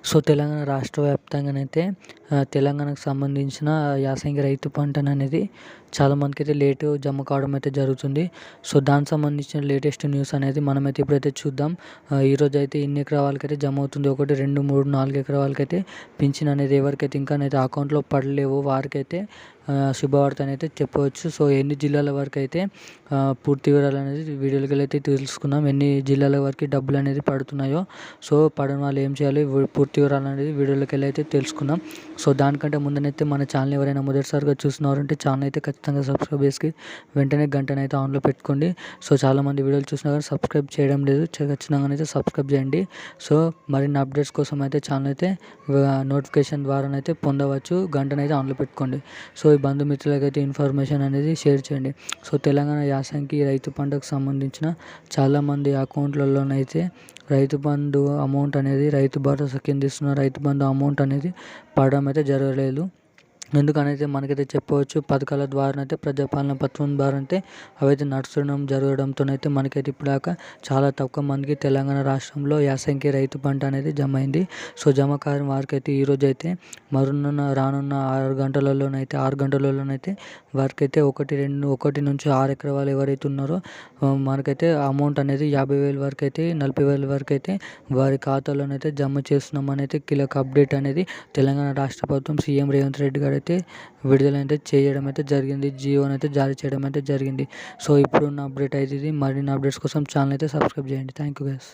So Telangana రాష్ట్ర వ్యాప్తంగానైతే తెలంగాణకు సంబంధించిన యాసంగి రైతు పంటననేది చాలామందికైతే లేటు జమ కావడం అయితే జరుగుతుంది. సో దానికి సంబంధించిన లేటెస్ట్ న్యూస్ అనేది మనమైతే ఇప్పుడైతే చూద్దాం. ఈరోజు అయితే ఇన్ని ఎకరాల వాళ్ళకైతే జమ అవుతుంది. 1, 2, 3, 4 ఎకరాల వాళ్ళకైతే పింఛన్ అనేది ఎవరికైతే ఇంకానైతే అకౌంట్లో పడలేవో వారికైతే శుభవార్త అయితే చెప్పవచ్చు. సో ఎన్ని జిల్లాల వరకు అయితే పూర్తి వివరాలు అనేది వీడియోలోకి అయితే తెలుసుకుందాం. ఎన్ని జిల్లాల వరకు డబ్బులు అనేది పడుతున్నాయో, సో పడని వాళ్ళు ఏం చేయాలి పూర్తి వివరాలు అనేది వీడియోలోకి అయితే తెలుసుకుందాం. సో దానికంటే ముందనైతే మన ఛానల్ ఎవరైనా మొదటిసారిగా చూస్తున్నారంటే ఛానల్ అయితే ఖచ్చితంగా సబ్స్క్రైబ్ చేసి వెంటనే గంటనైతే ఆన్లో పెట్టుకోండి. సో చాలామంది వీడియోలు చూసినా కానీ సబ్స్క్రైబ్ చేయడం లేదు, ఖచ్చితంగా అయితే సబ్స్క్రైబ్ చేయండి. సో మరిన్ని అప్డేట్స్ కోసం అయితే ఛానల్ అయితే నోటిఫికేషన్ ద్వారానైతే పొందవచ్చు. గంటనైతే ఆన్లో పెట్టుకోండి. సో ఈ బంధుమిత్రులకైతే ఇన్ఫర్మేషన్ అనేది షేర్ చేయండి. సో తెలంగాణ యాసంగి రైతు పంటకు సంబంధించిన చాలామంది అకౌంట్లలోనైతే రైతు బంధు అమౌంట్ అనేది, రైతు భరోసా కింద ఇస్తున్న రైతు బంధు అమౌంట్ అనేది పడడం అయితే జరగలేదు. ఎందుకనైతే మనకైతే చెప్పవచ్చు, పథకాల ద్వారా అయితే ప్రజాపాలన పథకం ద్వారా అయితే అవైతే నడుచడం జరగడంతోనైతే మనకైతే ఇప్పుడాక చాలా తక్కువ మందికి తెలంగాణ రాష్ట్రంలో యాసంగి రైతు పంట అనేది జమ అయింది. సో జమ కాని వారికి అయితే ఈరోజు అయితే రానున్న 6 గంటలలోనైతే వారికైతే 1 నుంచి 6 ఎకరాల వాళ్ళు ఎవరైతే ఉన్నారో మనకైతే అమౌంట్ అనేది 50,000 వరకు అయితే 40,000 వరకు అయితే వారి ఖాతాలోనైతే జమ చేస్తున్నామని అయితే కీలక అప్డేట్ అనేది తెలంగాణ రాష్ట్ర ప్రభుత్వం సీఎం రేవంత్ రెడ్డి గారు అయితే విడుదల అయితే చేయడం అయితే జరిగింది. జియోని అయితే జారీ చేయడం అయితే జరిగింది. సో ఇప్పుడున్న అప్డేట్ అయితే ఇది. మరిన్ని అప్డేట్స్ కోసం ఛానల్ అయితే సబ్స్క్రైబ్ చేయండి. Thank you guys.